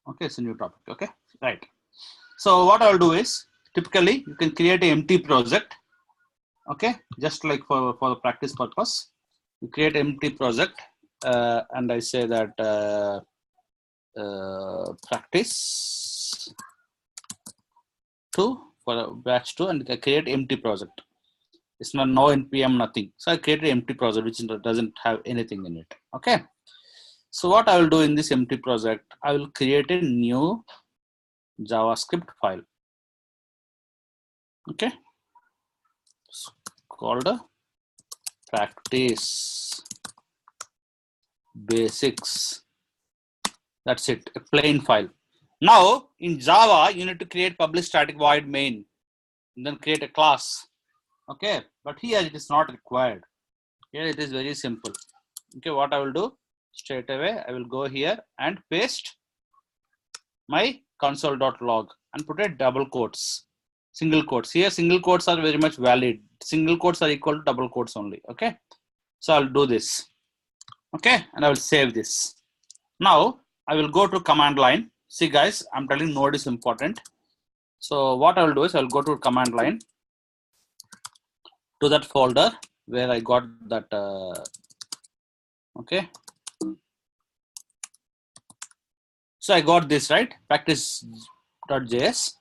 Okay, it's a new topic. Okay, right. So what I'll do is, typically you can create an empty project. Okay, just like for the practice purpose, you create an empty project, and I say that practice 2 for batch 2, and I create empty project. It's not no npm, nothing. So I create an empty project which doesn't have anything in it. Okay. So what I will do in this empty project, I will create a new JavaScript file. Okay. It's called practice basics. That's it, a plain file. Now in Java, you need to create public static void main, and then create a class. Okay, but here it is not required. Here it is very simple. Okay, what I will do straight away, I will go here and paste my console.log and put a double quotes, single quotes. Here single quotes are very much valid. Single quotes are equal to double quotes only. Okay, so I'll do this. Okay, and I will save this. Now I will go to command line. See guys, I'm telling node is important. So what I will do is I'll go to command line to that folder where I got that. Okay. So I got this, right? Practice.js.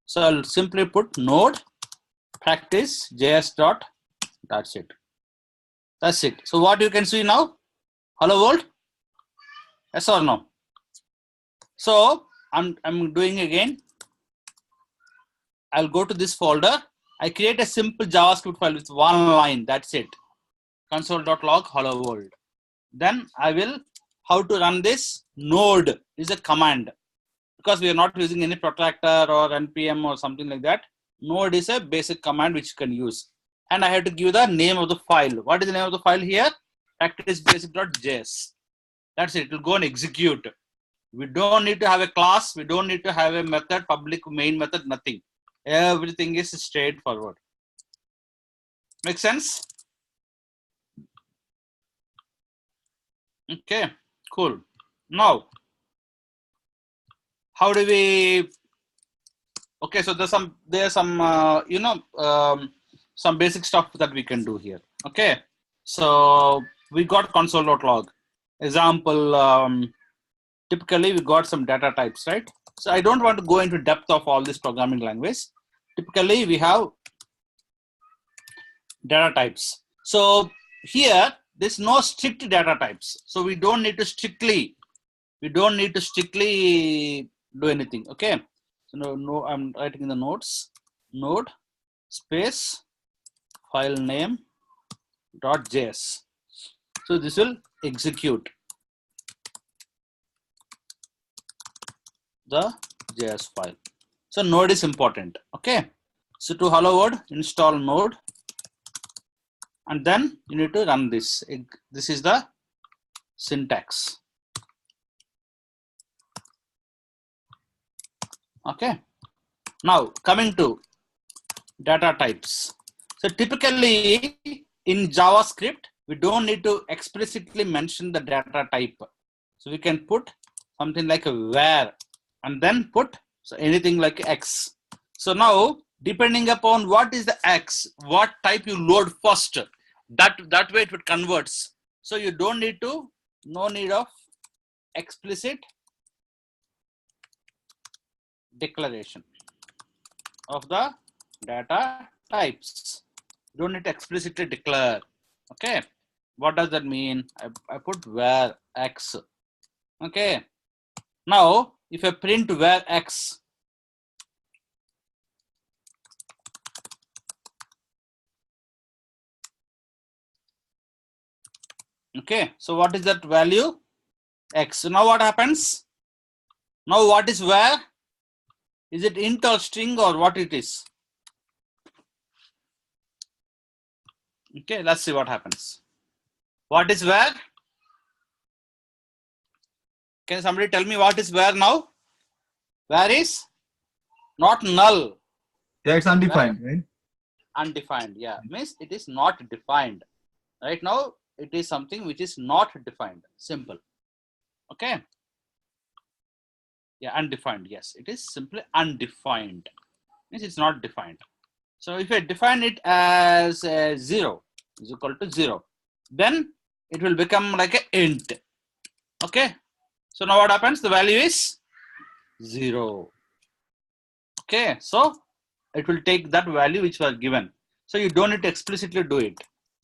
So I'll simply put node practice.js. That's it. That's it. So what you can see now? Hello world? Yes or no? So I'm doing again. I'll go to this folder. I create a simple JavaScript file with one line. That's it. Console.log hello world. Then I will, how to run this? Node is a command, because we are not using any protractor or npm or something like that. Node is a basic command which you can use. And I have to give the name of the file. What is the name of the file here? practicebasic.js. That's it. It will go and execute. We don't need to have a class. We don't need to have a method, public main method, nothing. Everything is straightforward. Make sense? Okay, cool. Now, how do we? Okay, so there's some some basic stuff that we can do here. Okay, so we got console.log. Example, typically we got some data types, right? So I don't want to go into depth of all this programming language. Typically we have data types. So here there's no strict data types. So we don't need to strictly do anything. Okay. So no, I'm writing in the notes, node space file name .js. So this will execute the JS file. So node is important. Okay. So to hello world, install node, and then you need to run this. This is the syntax. Okay. Now coming to data types. So typically in JavaScript, we don't need to explicitly mention the data type. So we can put something like a where, and then put anything like X. So now, depending upon what is the X, what type you load first, that way it converts. So you don't need to, no need of explicit declaration of the data types. You don't need to explicitly declare. Okay, what does that mean? I put where X. Okay, now if I print where X, okay, so what is that value? X. So now what happens? Now what is where? Is it int or string or what it is? Okay, let's see what happens. What is where? Can somebody tell me what is where now? Where is not null. Yeah, it's undefined, right? Undefined, yeah, means it is not defined. Right now, it is something which is not defined. Simple. Okay. Yeah, undefined. Yes, it is simply undefined. Means it's not defined. So if I define it as 0 is equal to 0, then it will become like a int. Okay. So now what happens? The value is 0. Okay. So it will take that value which was given. So you don't need to explicitly do it.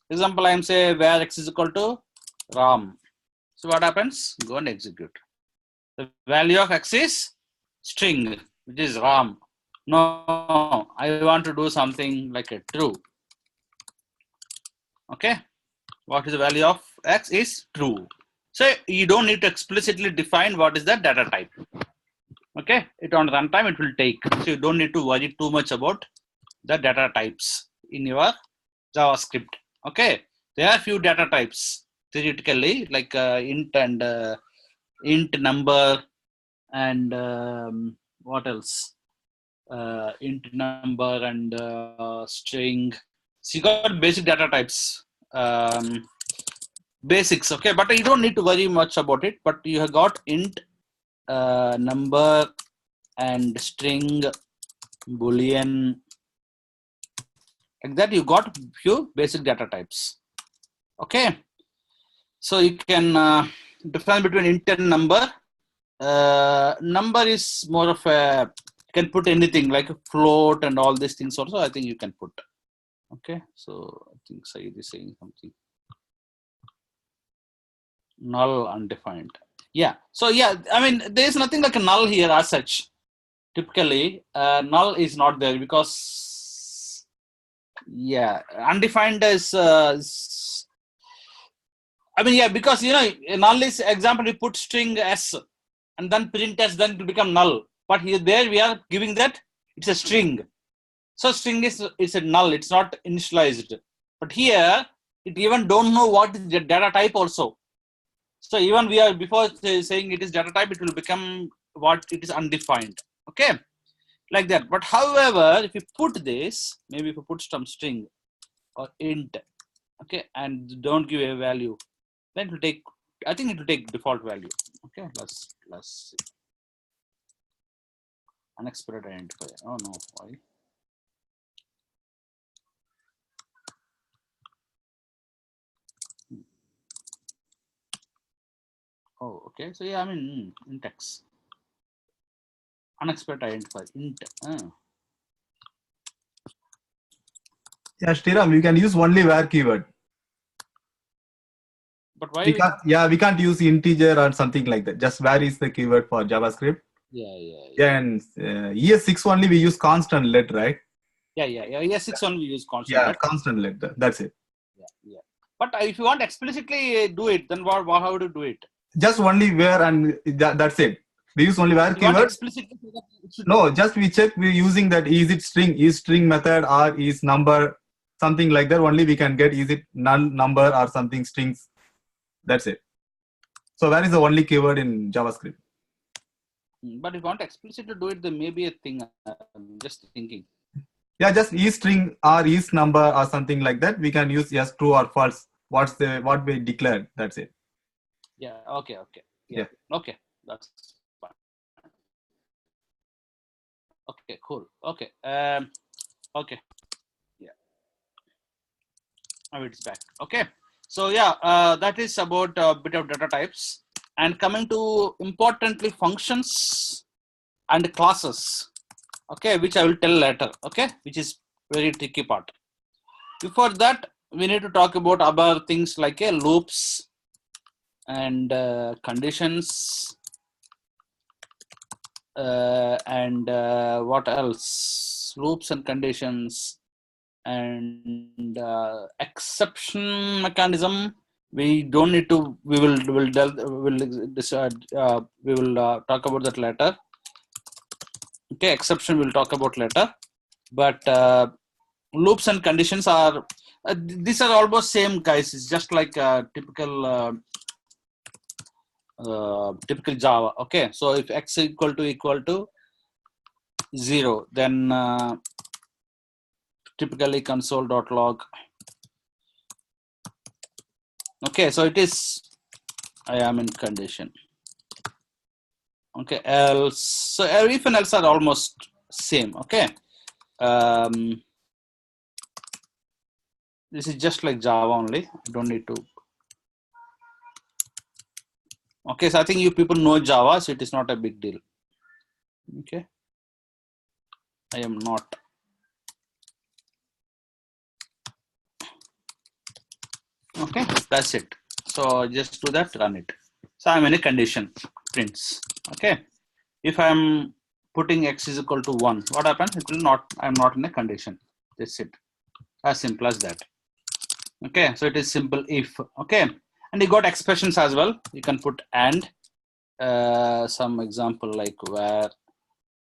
For example, I am say where x is equal to ram. So what happens? Go and execute. The value of x is string, which is ram. No, I want to do something like a true. Okay. What is the value of x is true. So you don't need to explicitly define what is the data type. Okay. It on runtime it will take. So you don't need to worry too much about the data types in your JavaScript. Okay. There are few data types theoretically like int and int number and what else? Int number and string. So you got basic data types. Basics, okay, but you don't need to worry much about it. But you have got int, number, and string, boolean, like that. You got few basic data types. Okay, so you can define between int and number. Number is more of a, you can put anything like a float and all these things also. I think you can put. Okay, so I think Sai is saying something. Null undefined. Yeah. So yeah, I mean, there is nothing like a null here as such. Typically, null is not there because yeah, undefined is I mean, yeah, because you know, null is example. You put string s and then print s, then it will become null. But here, there we are giving that it's a string. So string is it's a null. It's not initialized. But here, it even don't know what is the data type also. So even we are before saying it is data type, it will become what it is undefined. Okay, like that. But however, if you put this, maybe if you put some string or int, okay, and don't give a value, then it will take. I think it will take default value. Okay, let's see. Unexpected identifier. Oh no, why? Oh, okay. So yeah, I mean int x. Unexpected identifier int. Yeah, Shriram, you can use only where keyword. But why? We can't use integer or something like that. Just where is the keyword for JavaScript? Yeah. And ES6 only we use constant let, right? Yeah. ES6 only we use constant. Yeah, constant let. That's it. Yeah. But if you want explicitly do it, then how do you do it? Just only where and that's it. We use only where You want keyword. explicitly No, just we check we're using that is it string, is string method or is number, something like that. Only we can get is it null number or something strings. That's it. So where is the only keyword in JavaScript? But if you want explicitly do it, there may be a thing. I'm just thinking. Yeah, just is string or is number or something like that. We can use yes, true or false. What we declared. That's it. Yeah. Okay. Yeah. Okay. That's fine. Okay. Cool. Okay. Okay. Yeah. Now it's back. Okay. So yeah, that is about a bit of data types. And coming to importantly functions and classes. Okay, which I will tell later. Okay, which is very tricky part. Before that, we need to talk about other things like loops and conditions and what else? Loops and conditions and exception mechanism. We don't need to. We will talk about that later. Okay, exception we'll talk about later. But loops and conditions are these are almost same, guys. It's just like typical Java. Okay, so if x equal to 0, then typically console.log. Okay, so it is I am in condition. Okay, else. So if and else are almost same. Okay. This is just like Java only. I don't need to. Okay, so I think you people know Java, so it is not a big deal. Okay. I am not. Okay, that's it. So just do that, run it. So I'm in a condition prints. Okay. If I'm putting x is equal to 1, what happens? It will not, I'm not in a condition. That's it. As simple as that. Okay, so it is simple if. Okay, and you got expressions as well. You can put and some example like where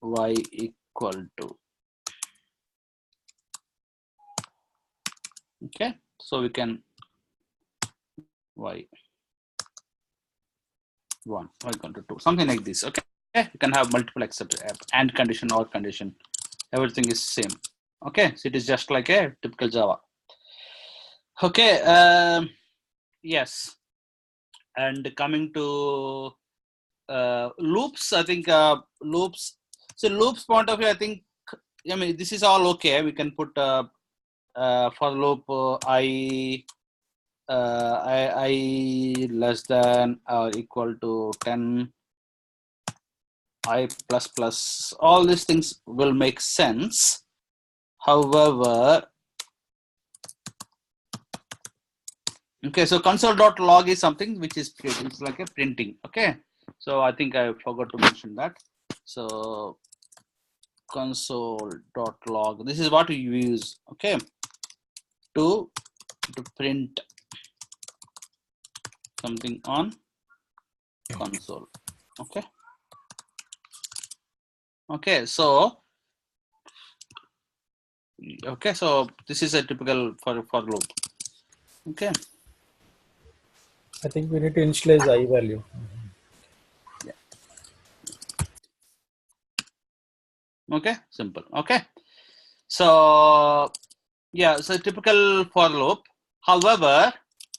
y equal to. Okay, so we can y 1, y equal to 2, something like this. Okay, you can have multiple except and condition or condition. Everything is same. Okay, so it is just like a typical Java. Okay, yes, and coming to loops, I think loops. So loops point of view, I think. I mean, this is all okay. We can put for loop I less than or equal to 10, I plus plus. All these things will make sense. However, okay, so console.log is something which is it's like a printing. Okay, so I think I forgot to mention that. So console.log, this is what we use. Okay, to print something on console. Okay. Okay, so this is a typical for loop. Okay. I think we need to initialize I value. Yeah. Okay, simple. Okay. So yeah, so typical for loop. However,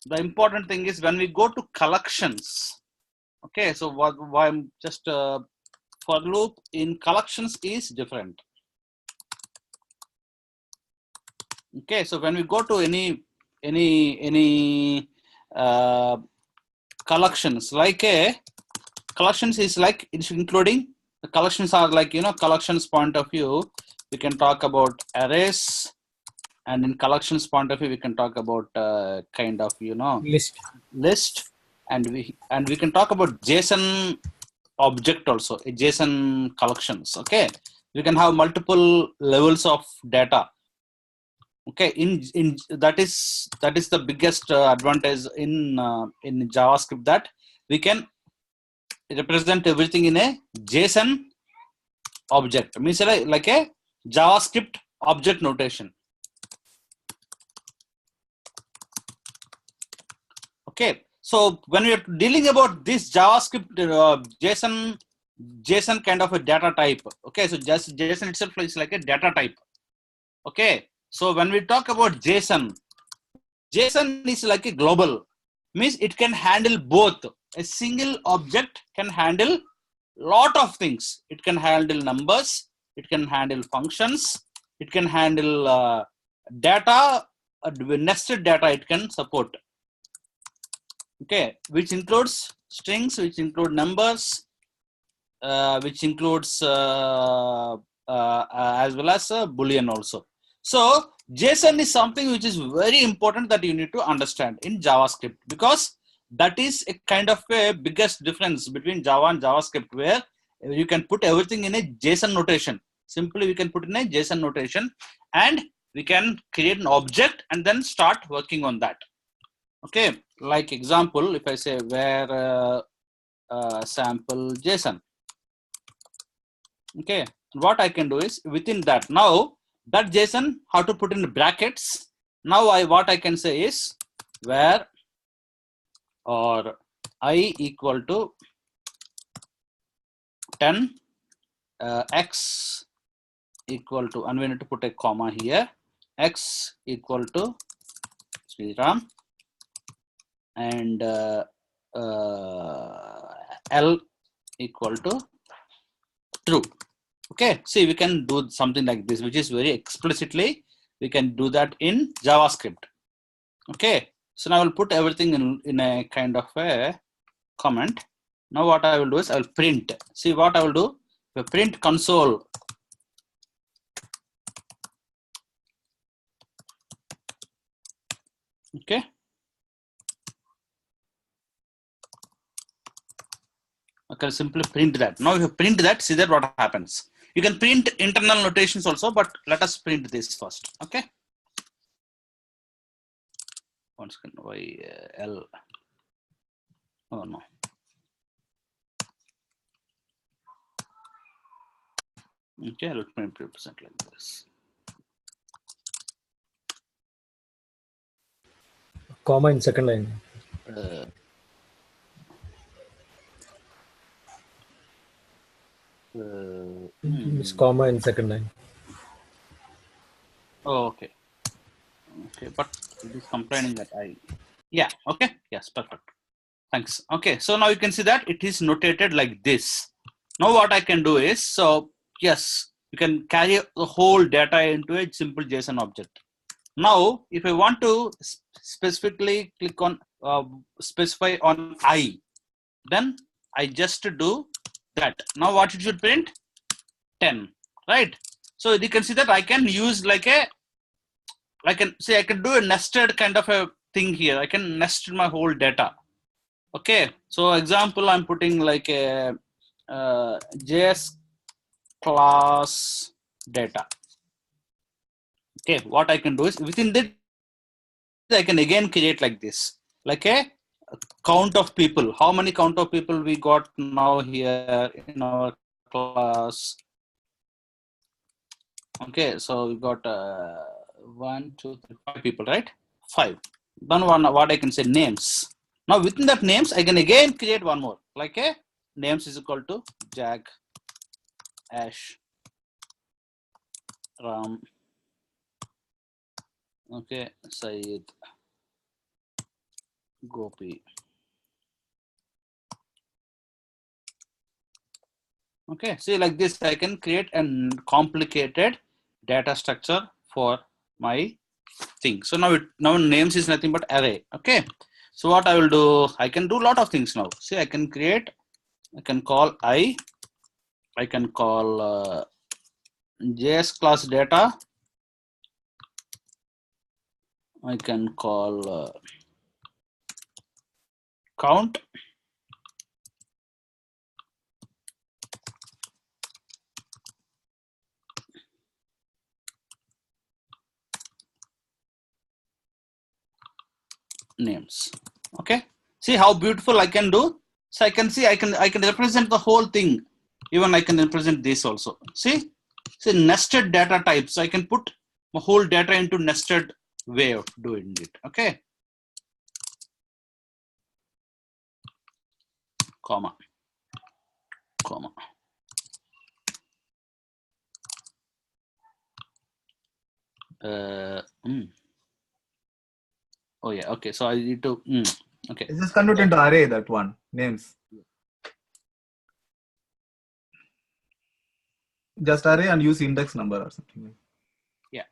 the important thing is when we go to collections. Okay, so why I'm just for loop in collections is different. Okay, so when we go to any collections, like a collections is like it's including the collections are like collections point of view. We can talk about arrays, and in collections point of view, we can talk about kind of list, and we can talk about JSON object also, a JSON collections. Okay, we can have multiple levels of data. Okay, in that is the biggest advantage in JavaScript, that we can represent everything in a JSON object, means like a JavaScript object notation. Okay, so when we are dealing about this JavaScript JSON kind of a data type. Okay, so just JSON itself is like a data type. Okay, so when we talk about JSON is like a global, means it can handle both. A single object can handle lot of things. It can handle numbers, it can handle functions, it can handle data, nested data it can support. Okay, which includes strings, which include numbers, which includes as well as Boolean also. So JSON is something which is very important that you need to understand in JavaScript, because that is a kind of a biggest difference between Java and JavaScript, where you can put everything in a JSON notation. Simply we can put in a JSON notation and we can create an object and then start working on that. Okay, like example, if I say where sample JSON. Okay, what I can do is within that, now that JSON how to put in brackets. Now what I can say is where or I equal to 10 x equal to, and we need to put a comma here, x equal to Sriram, and L equal to true. Okay, see, we can do something like this, which is very explicitly, we can do that in JavaScript. Okay, so now I will put everything in a kind of a comment. Now what I will do is I will print. See what I will do, the print console. Okay. I can simply print that. Now if you print that, see that what happens. You can print internal notations also, but let us print this first. Okay. One second. Y L. Oh no. Okay, let me represent like this. Comma in second line. It's comma in second line. Oh, okay. Okay, but it is complaining that I. Yeah. Okay. Yes. Perfect. Thanks. Okay. So now you can see that it is notated like this. Now what I can do is, so yes, you can carry the whole data into a simple JSON object. Now, if I want to specifically click on specify on I, then I just do that. Now what it should print? 10, right? So you can see that I can use like a, I can do a nested kind of a thing here. I can nest my whole data. Okay. So example, I'm putting like a JS class data. Okay. What I can do is within that, I can again create like this, like a count of people. How many count of people we got now here in our class? Okay, so we got 1, 2, 3, 5 people, right? 5. Then what I can say names. Now within that names, I can again create one more, like a names is equal to Jag, Ash, Ram. Okay, Syed, Gopi. Okay, see like this, I can create a complicated data structure for my thing. So now names is nothing but array. Okay, so what I will do, I can do a lot of things now. See, I can create, I can call I can call JS class data. I can call count. Names. Okay, see how beautiful I can do. So I can see, I can represent the whole thing. Even I can represent this also. See nested data types. So I can put my whole data into nested way of doing it. Okay, comma. Oh yeah. Okay, so I need to. Okay. It's just convert into array, that one names. Just array and use index number or something. Yeah.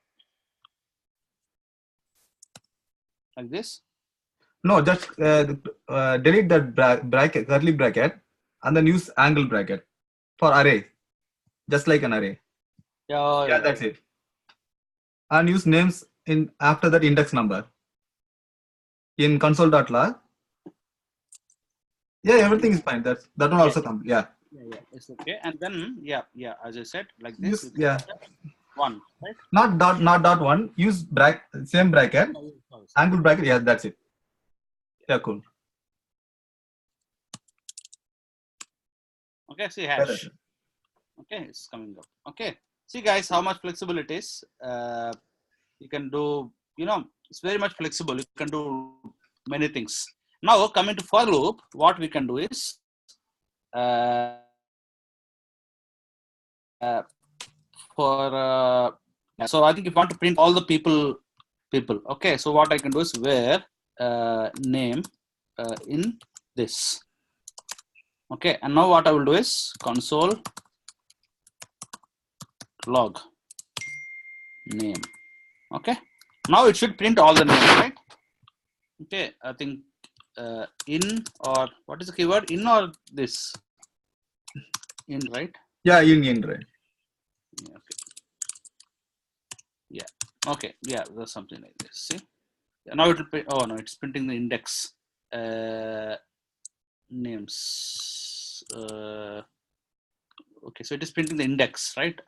Like this. No, just delete that bracket, curly bracket, and then use angle bracket for array, just like an array. Yeah, That's it. And use names in after that index number in console.log. Yeah, everything is fine. That one also comes. Yeah, it's okay. And then as I said, like this. Use, one, right? Not dot one. Use same bracket, angle bracket. Yeah, that's it. Yeah, cool. Okay, see hash. Okay, it's coming up. Okay, see guys, how much flexible it is. You can do, it's very much flexible. You can do many things. Now coming to for loop, what we can do is so I think if you want to print all the people. Okay, so what I can do is where name in this. Okay, and now what I will do is console log name. Okay, now it should print all the names, right? Okay, I think in, or what is the keyword, in or this, in, right? Yeah, in right. Yeah, okay. Yeah, okay, yeah, there's something like this. See, yeah, now it will print. Oh no, it's printing the index names. Okay, so it is printing the index, right?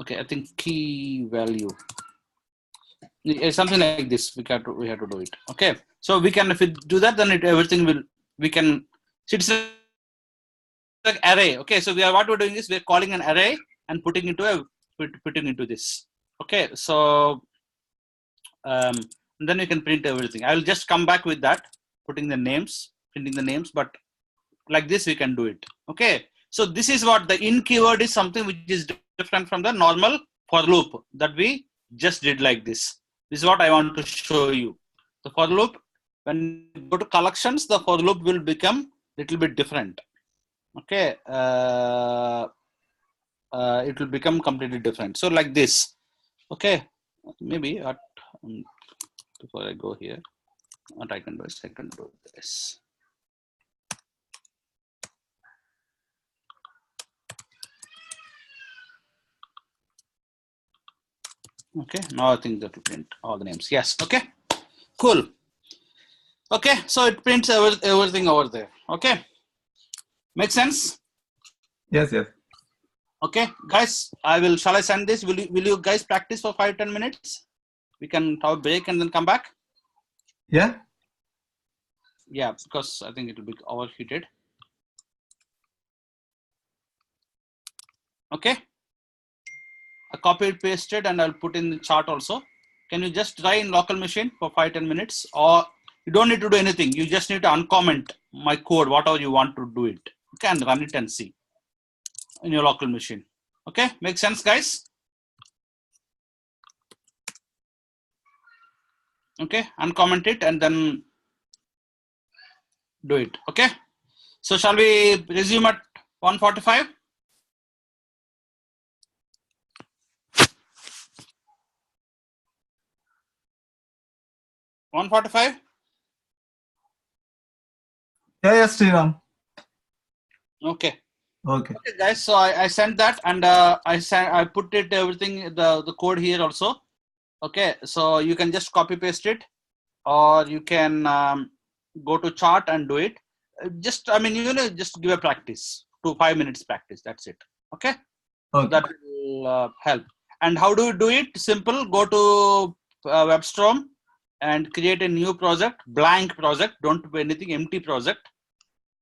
Okay, I think key value. Something like this. We have to do it. Okay, so we can, if we do that, then everything will, we can. So it's like array. Okay, so what we're doing is we're calling an array and putting into this. Okay, so then we can print everything. I will just come back with that, printing the names, but like this we can do it. Okay, so this is what the in keyword is, something which is different from the normal for loop that we just did like this. This is what I want to show you. The for loop, when you go to collections, the for loop will become little bit different. Okay, it will become completely different. So like this. Okay, maybe before I go here, what I can do is I can do this. Okay, now I think that will print all the names. Yes, okay, cool. Okay, so it prints everything over there. Okay, make sense? Yes, yes. Okay, guys, shall I send this? Will you guys practice for 5-10 minutes? We can have a break and then come back. Yeah. Yeah, because I think it will be overheated. Okay, I copied, pasted, and I'll put in the chart also. Can you just try in local machine for 5-10 minutes, or you don't need to do anything. You just need to uncomment my code, whatever you want to do it. Okay, and run it and see in your local machine. Okay, make sense, guys? Okay, uncomment it and then do it. Okay, so shall we resume at 1:45? $145? Yeah, Sriram. Okay. Okay. Okay, guys. So I sent that, and I put it everything, the code here also. Okay, so you can just copy paste it, or you can go to chart and do it. Just, I mean, just give a practice, 5 minutes practice. That's it. Okay. So Okay. that will help. And how do you do it? Simple. Go to WebStorm and create a new project, blank project. Don't do anything, empty project.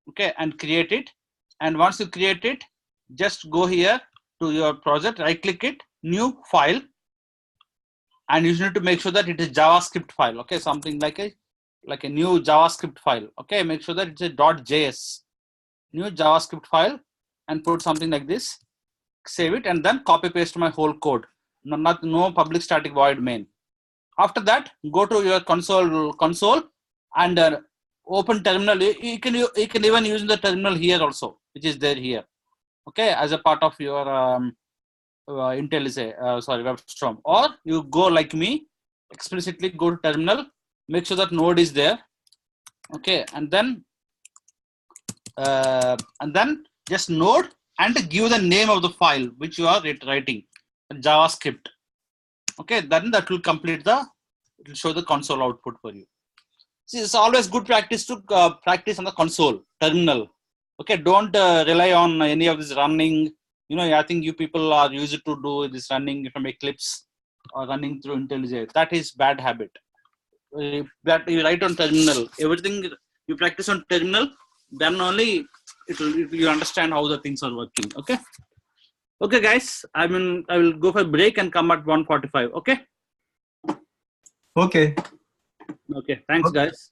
Okay, and create it. And once you create it, just go here to your project, right click it, new file, and you need to make sure that it is JavaScript file. Okay, something like a new JavaScript file. Okay, make sure that it's a .js, new JavaScript file, and put something like this. Save it and then copy paste my whole code. No public static void main. After that, go to your console and open terminal. You can even use the terminal here also, which is there here. Okay, as a part of your WebStorm, or you go like me, explicitly go to terminal, make sure that node is there. Okay, and then just node and give the name of the file which you are writing, JavaScript. Okay, then that will complete it will show the console output for you. See, it's always good practice to practice on the console terminal. Okay, don't rely on any of this running. I think you people are used to do this running from Eclipse or running through IntelliJ. That is bad habit. That you write on terminal, everything you practice on terminal, then only you understand how the things are working. Okay. Okay, guys. I will go for a break and come at 1:45. Okay. Okay. Okay. Thanks, Okay. guys.